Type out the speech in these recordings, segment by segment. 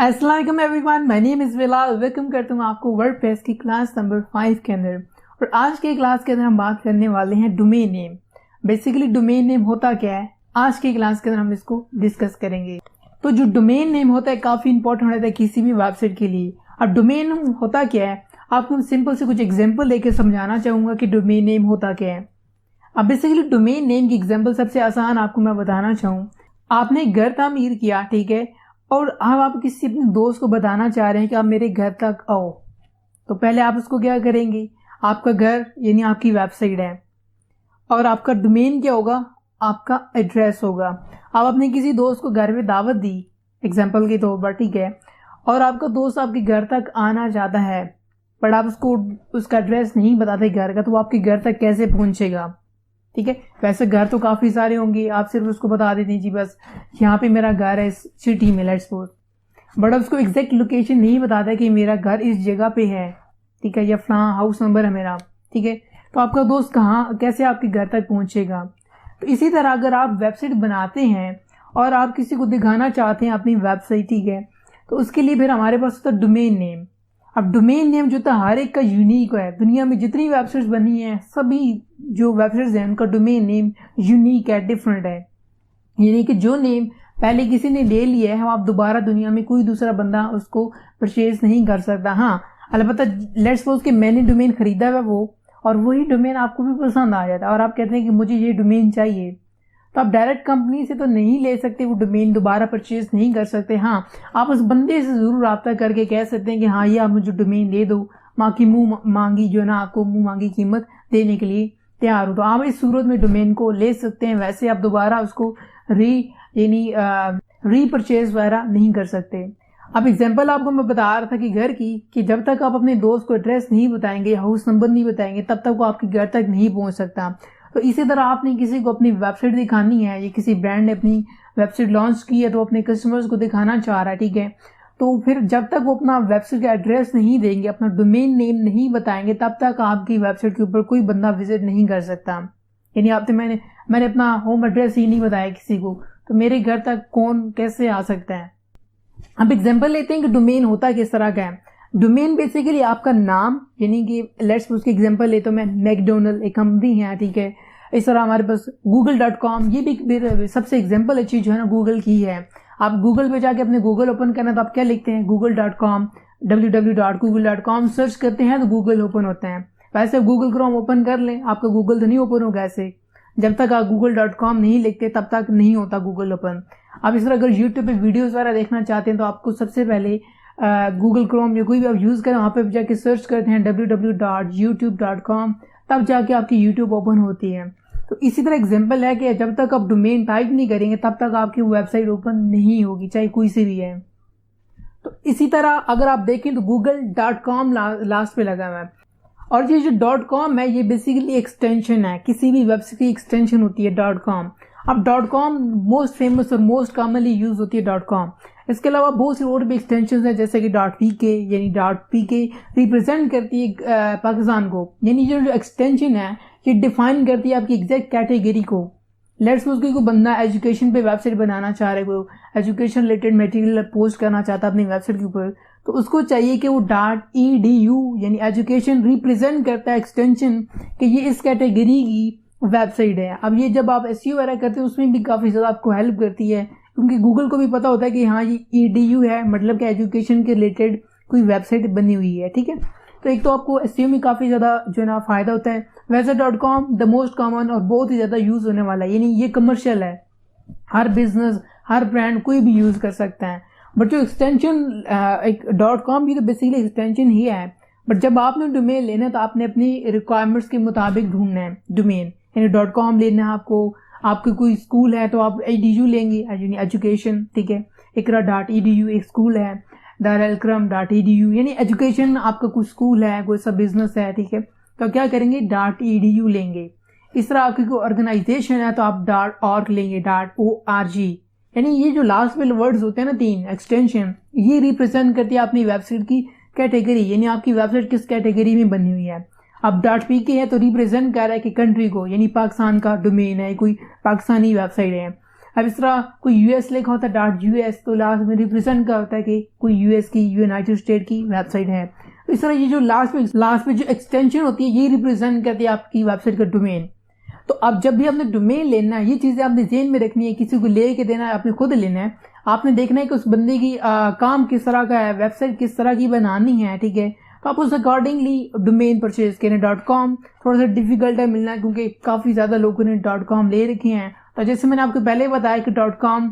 अस्सलाम वालेकुम everyone, my name is Bilal. Welcome करता हूँ आपको वर्डप्रेस की क्लास नंबर 5 के अंदर। और आज के क्लास के अंदर हम बात करने वाले हैं domain name. Basically domain name होता क्या है, आज की क्लास के अंदर हम इसको डिस्कस करेंगे। तो जो डोमेन नेम होता है काफ़ी इंपॉर्टेंट होता है किसी भी वेबसाइट के लिए। अब डोमेन नेम होता क्या है, आपको सिंपल से कुछ एग्जाम्पल लेकर समझाना चाहूँगा कि डोमेन नेम होता क्या है। अब बेसिकली डोमेन नेम की एग्जाम्पल सबसे आसान आपको मैं बताना चाहूँ। आपने घर तामीर किया, ठीक है, और अब आप किसी अपने दोस्त को बताना चाह रहे हैं कि आप मेरे घर तक आओ, तो पहले आप उसको क्या करेंगे, आपका घर यानी आपकी वेबसाइट है और आपका डोमेन क्या होगा, आपका एड्रेस होगा। आप अपने किसी दोस्त को घर में दावत दी एग्जाम्पल के तौर पर, ठीक है, और आपका दोस्त आपके घर तक आना चाहता है बट आप उसको उसका एड्रेस नहीं बताते घर का, तो वो आपके घर तक कैसे पहुंचेगा। ठीक है, वैसे घर तो काफ़ी सारे होंगे, आप सिर्फ उसको बता देते हैं जी बस यहाँ पे मेरा घर है इस सिटी में, लेट्स सपोज, बट अब उसको एग्जैक्ट लोकेशन नहीं बताता कि मेरा घर इस जगह पे है, ठीक है, या फलां हाउस नंबर है मेरा, ठीक है, तो आपका दोस्त कहाँ कैसे आपके घर तक पहुँचेगा। तो इसी तरह अगर आप वेबसाइट बनाते हैं और आप किसी को दिखाना चाहते हैं अपनी वेबसाइट, ठीक है, तो उसके लिए फिर हमारे पास होता है डोमेन नेम। अब डोमेन नेम जो था हर एक का यूनिक है। दुनिया में जितनी वेबसाइट्स बनी हैं सभी जो वेबसाइट्स हैं उनका डोमेन नेम यूनिक है, डिफरेंट है। यानी कि जो नेम पहले किसी ने ले लिया है आप दोबारा दुनिया में कोई दूसरा बंदा उसको परचेज नहीं कर सकता। हाँ, अलबत्ता लेट्स सपोज कि मैंने डोमेन खरीदा हुआ वो, और वही डोमेन आपको भी पसंद आ जाता है और आप कहते हैं कि मुझे ये डोमेन चाहिए, तो आप डायरेक्ट कंपनी से तो नहीं ले सकते, वो डोमेन दोबारा परचेज नहीं कर सकते। हाँ, आप उस बंदे से ज़रूर रब्ता करके कह सकते हैं कि हाँ ये आप मुझे डोमेन दे दो, माँ की मुँह मांगी जो है ना, आपको मुँह मांगी कीमत देने के लिए तैयार हो, तो आप इस सूरत में डोमेन को ले सकते हैं। वैसे आप दोबारा उसको री परचेज वगैरह नहीं कर सकते। अब एग्जाम्पल आपको मैं बता रहा था कि घर की, कि जब तक आप अपने दोस्त को एड्रेस नहीं बताएंगे, हाउस नंबर नहीं बताएंगे, तब तक वो आपके घर तक नहीं पहुँच सकता। तो इसी तरह आपने किसी को अपनी वेबसाइट दिखानी है, या किसी ब्रांड ने अपनी वेबसाइट लॉन्च की है तो अपने कस्टमर्स को दिखाना चाह रहा है, ठीक है, तो फिर जब तक वो अपना वेबसाइट का एड्रेस नहीं देंगे, अपना डोमेन नेम नहीं बताएंगे, तब तक आपकी वेबसाइट के ऊपर कोई बंदा विजिट नहीं कर सकता। यानी आपने मैंने अपना होम एड्रेस ही नहीं बताया किसी को, तो मेरे घर तक कौन कैसे आ सकता है। अब एग्जाम्पल लेते हैं कि डोमेन होता किस तरह का है। डोमेन बेसिकली आपका नाम, यानी कि लेट्स उसकी एग्जांपल ले तो मैं मैकडोनल्ड एक कंपनी है, ठीक है, इस तरह हमारे पास google.com, ये भी सबसे एग्जांपल अच्छी जो है ना गूगल की है। आप गूगल पे जाके अपने गूगल ओपन करना तो आप क्या लिखते हैं, google.com, www.google.com सर्च करते हैं तो गूगल ओपन होता है। वैसे गूगल क्रोम ओपन कर लें, आपका गूगल तो नहीं ओपन होगा ऐसे, जब तक आप google.com नहीं लिखते तब तक नहीं होता गूगल ओपन। आप इस तरह अगर यूट्यूब पे वीडियोस वगैरह देखना चाहते हैं तो आपको सबसे पहले गूगल क्रोम या कोई भी आप यूज़ करें वहाँ पे जाके सर्च करते हैं www.youtube.com, तब जाके आपकी यूट्यूब ओपन होती है। तो इसी तरह एग्जांपल है कि जब तक आप डोमेन टाइप नहीं करेंगे तब तक आपकी वेबसाइट ओपन नहीं होगी, चाहे कोई सी भी है। तो इसी तरह अगर आप देखें तो google.com लास्ट पे लगा हुआ है, और ये जो .com है ये बेसिकली एक्सटेंशन है, किसी भी वेबसाइट की एक्सटेंशन होती है .com। अब .com मोस्ट फेमस और मोस्ट कॉमनली यूज होती है .com। इसके अलावा बहुत सी और भी एक्सटेंशन है जैसे कि .pk, यानी .pk रिप्रेजेंट करती है पाकिस्तान को, यानी जो एक्सटेंशन है ये डिफाइन करती है आपकी एग्जैक्ट कैटेगरी को। लेट्स सपोज कोई बंदा एजुकेशन पे वेबसाइट बनाना चाह रहा है, वो एजुकेशन रिलेटेड मटेरियल पोस्ट करना चाहता है अपनी वेबसाइट के ऊपर, तो उसको चाहिए कि वो .edu यानी एजुकेशन रिप्रेजेंट करता है एक्सटेंशन कि ये इस कैटेगरी की वेबसाइट है। अब ये जब आप SEO वगैरह करते हैं उसमें भी काफ़ी ज़्यादा आपको हेल्प करती है, क्योंकि गूगल को भी पता होता है कि हाँ ये EDU है, मतलब कि एजुकेशन के रिलेटेड कोई वेबसाइट बनी हुई है, ठीक है। तो एक तो आपको SEO में काफ़ी ज़्यादा जो है ना फ़ायदा होता है। वैसे .com द मोस्ट कॉमन और बहुत ही ज़्यादा यूज़ होने वाला है, यानी ये कमर्शियल है, हर बिजनेस हर ब्रांड कोई भी यूज़ कर सकता है। बट जो एक्सटेंशन एक .com भी तो बेसिकली एक्सटेंशन ही है, बट जब आपने डोमेन लेना है तो आपने अपनी रिक्वायरमेंट्स के मुताबिक ढूंढना है डोमेन, यानी .com लेना है आपको, आपकी कोई स्कूल है तो आप edu लेंगे, यानी एजुकेशन, ठीक है, ikra.edu एक स्कूल है, darulkaram.edu यानी एजुकेशन, आपका कोई स्कूल है, कोई सा बिजनेस है, ठीक है, तो क्या करेंगे .edu लेंगे। इस तरह आपकी कोई ऑर्गेनाइजेशन है तो आप .org लेंगे, .org, यानी ये जो लास्ट में वर्ड्स होते हैं ना तीन एक्सटेंशन, ये रिप्रेजेंट करती है अपनी वेबसाइट की कैटेगरी, यानी आपकी वेबसाइट किस कैटेगरी में बनी हुई है। अब .pk है तो रिप्रेजेंट कर रहा है कि कंट्री को, यानी पाकिस्तान का डोमेन है, कोई पाकिस्तानी वेबसाइट है। अब इस तरह कोई यूएस लिखा होता है .us, तो लास्ट में रिप्रेजेंट का होता है कि कोई यूएस की, यूनाइटेड स्टेट की वेबसाइट है। तो इस तरह ये जो लास्ट में जो एक्सटेंशन होती है ये रिप्रेजेंट करती है आपकी वेबसाइट का डोमेन। तो अब जब भी आपने डोमेन लेना है, ये चीजें आपने जेन में रखनी है, किसी को ले के देना है, आपने खुद लेना है। आपने देखना है कि उस बंदे की काम किस तरह का है, वेबसाइट किस तरह की बनानी है, ठीक है। तो आप उस अकॉर्डिंगली डोमेन परचेज करें। .com थोड़ा सा डिफिकल्ट है मिलना, क्योंकि काफी ज्यादा लोगों ने .com ले रखे हैं। तो जैसे मैंने आपको पहले बताया कि .com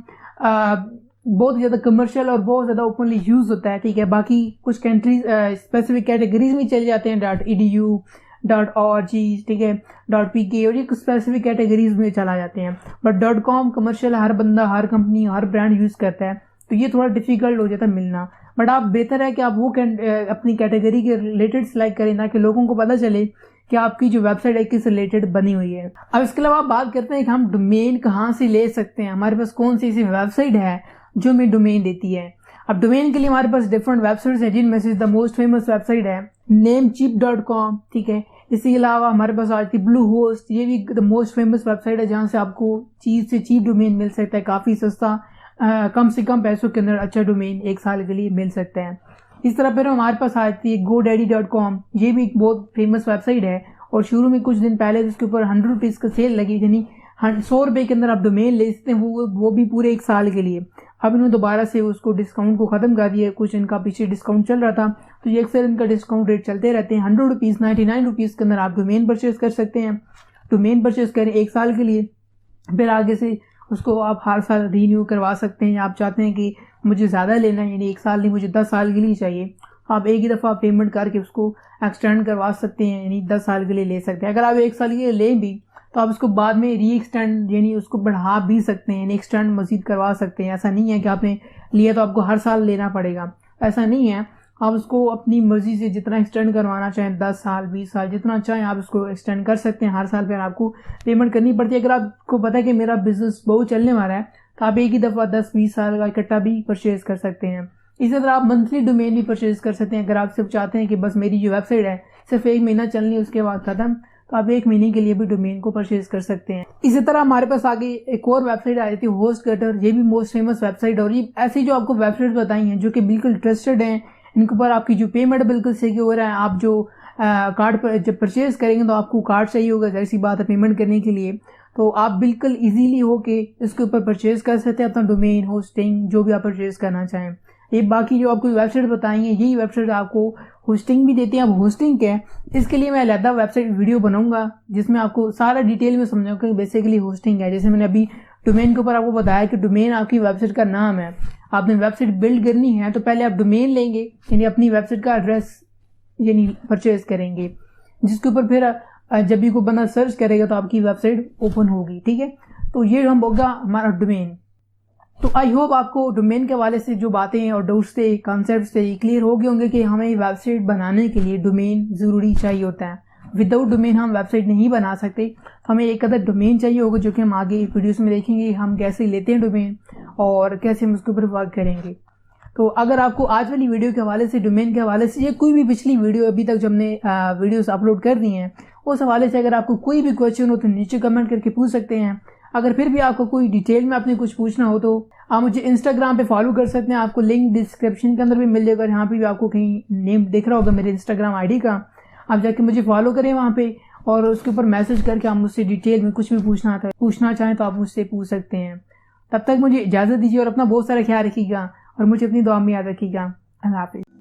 बहुत ज्यादा कमर्शियल और बहुत ज्यादा ओपनली यूज होता है, ठीक है। बाकी कुछ कंट्रीज स्पेसिफिक कैटेगरीज में चले जाते हैं, .edu, .org, ठीक है, .pk, और ये कुछ स्पेसिफिक कैटेगरीज में चला जाते हैं। बट .com कमर्शियल हर बंदा, हर कंपनी, हर ब्रांड यूज करता है, तो ये थोड़ा डिफिकल्ट हो जाता है मिलना। बट आप बेहतर है कि आप वो अपनी कैटेगरी के रिलेटेड सिलेक्ट करें, ताकि लोगों को पता चले कि आपकी जो वेबसाइट है किस रिलेटेड बनी हुई है। अब इसके अलावा बात करते हैं कि हम डोमेन कहाँ से ले सकते हैं, हमारे पास कौन सी ऐसी वेबसाइट है जो हमें डोमेन देती है। अब डोमेन के लिए हमारे पास डिफरेंट वेबसाइट्स हैं, जिनमें से द मोस्ट फेमस वेबसाइट है namecheap.com, ठीक है। इसके अलावा हमारे पास आती है ब्लूहोस्ट, ये भी द मोस्ट फेमस वेबसाइट है, जहां से आपको चीज से चीप डोमेन मिल सकता है, काफी सस्ता, कम से कम पैसों के अंदर अच्छा डोमेन 1 साल के लिए मिल सकता है। इस तरह फिर हमारे पास आती है godaddy.com, ये भी एक बहुत फेमस वेबसाइट है, और शुरू में कुछ दिन पहले इसके ऊपर 100 रुपीज का सेल लगी, यानी 100 रुपए के अंदर आप डोमेन ले सकते हैं, वो भी पूरे 1 साल के लिए। अब इन्होंने दोबारा से उसको डिस्काउंट को खत्म कर दिया, कुछ इनका पीछे डिस्काउंट चल रहा था, तो ये अक्सर इनका डिस्काउंट रेट चलते रहते हैं। 100 रुपीज, 99 रुपीज के अंदर आप डोमेन परचेज कर सकते हैं। डोमेन परचेज करें 1 साल के लिए, फिर आगे से उसको आप हर साल रीन्यू करवा सकते हैं, या आप चाहते हैं कि मुझे ज्यादा लेना है, यानी 1 साल नहीं मुझे 10 साल के लिए चाहिए, आप एक ही दफा पेमेंट करके उसको एक्सटेंड करवा सकते हैं, यानी 10 साल के लिए ले सकते हैं। अगर आप 1 साल के लिए लें भी तो आप उसको बाद में री एक्सटेंड, यानी उसको बढ़ा भी सकते हैं, यानी एक्सटेंड मजीद करवा सकते हैं। ऐसा नहीं है कि आपने लिया तो आपको हर साल लेना पड़ेगा, ऐसा नहीं है। आप उसको अपनी मर्जी से जितना एक्सटेंड करवाना चाहें, 10 साल 20 साल जितना चाहें आप उसको एक्सटेंड कर सकते हैं। हर साल फिर आपको पेमेंट करनी पड़ती है। अगर आपको पता है कि मेरा बिजनेस बहुत चलने वाला है, तो आप एक ही दफा 10-20 साल का इकट्ठा भी परचेज कर सकते हैं। इसी तरह आप मंथली डोमेन भी परचेज कर सकते हैं। अगर आप सिर्फ चाहते हैं कि बस मेरी जो वेबसाइट है सिर्फ 1 महीना चलनी है, उसके बाद खत्म, तो आप 1 महीने के लिए भी डोमेन को परचेज कर सकते हैं। इसी तरह हमारे पास आगे एक और वेबसाइट आई थी HostGator, ये भी मोस्ट फेमस वेबसाइट, और ये ऐसी जो आपको वेबसाइट बताई हैं जो कि बिल्कुल ट्रस्टेड हैं, इनके ऊपर आपकी जो पेमेंट बिल्कुल सिक्योर है। आप जो कार्ड पर जब परचेज करेंगे तो आपको कार्ड चाहिए होगा, जाहिर सी बात है, पेमेंट करने के लिए, तो आप बिल्कुल इजीली हो के इसके ऊपर परचेज कर सकते हैं अपना डोमेन, होस्टिंग, जो भी आप परचेज करना चाहें। ये बाकी जो आपको वेबसाइट बताई है, यही वेबसाइट आपको होस्टिंग भी देती है। अब होस्टिंग क्या है, इसके लिए मैं अलग वेबसाइट वीडियो बनाऊंगा, जिसमें आपको सारा डिटेल में समझाऊंगा कि बेसिकली होस्टिंग है। जैसे मैंने अभी डोमेन के ऊपर आपको बताया कि डोमेन आपकी वेबसाइट का नाम है, आपने वेबसाइट बिल्ड करनी है तो पहले आप डोमेन लेंगे, यानी अपनी वेबसाइट का एड्रेस यानी परचेज करेंगे, जिसके ऊपर फिर जब भी कोई बंदा सर्च करेगा तो आपकी वेबसाइट ओपन होगी, ठीक है। तो ये हम होगा हमारा डोमेन। तो आई होप आपको डोमेन के हवाले से जो बातें और डाउट्स थे, कॉन्सेप्ट्स थे, क्लियर हो गए होंगे कि हमें वेबसाइट बनाने के लिए डोमेन जरूरी चाहिए होता है। विदाउट डोमेन हम वेबसाइट नहीं बना सकते, तो हमें एक अदर डोमेन चाहिए होगा, जो कि हम आगे वीडियोस में देखेंगे हम कैसे लेते हैं डोमेन और कैसे हम उसके ऊपर वर्क करेंगे। तो अगर आपको आज वाली वीडियो के हवाले से, डोमेन के हवाले से, या कोई भी पिछली वीडियो अभी तक जो हमने वीडियोस अपलोड कर दी हैं, उस हवाले से अगर आपको कोई भी क्वेश्चन हो तो नीचे कमेंट करके पूछ सकते हैं। अगर फिर भी आपको कोई डिटेल में आपने कुछ पूछना हो तो आप मुझे इंस्टाग्राम पे फॉलो कर सकते हैं, आपको लिंक डिस्क्रिप्शन के अंदर भी मिल जाएगा। यहाँ पे भी आपको कहीं नेम दिख रहा होगा मेरे इंस्टाग्राम आईडी का, आप जाके मुझे फॉलो करें वहाँ पे, और उसके ऊपर मैसेज करके आप मुझसे डिटेल में कुछ भी पूछना चाहें तो आप मुझसे पूछ सकते हैं। तब तक मुझे इजाजत दीजिए और अपना बहुत सारा ख्याल रखिएगा और मुझे अपनी दुआ में याद रखिएगा। अल्लाह हाफिज़।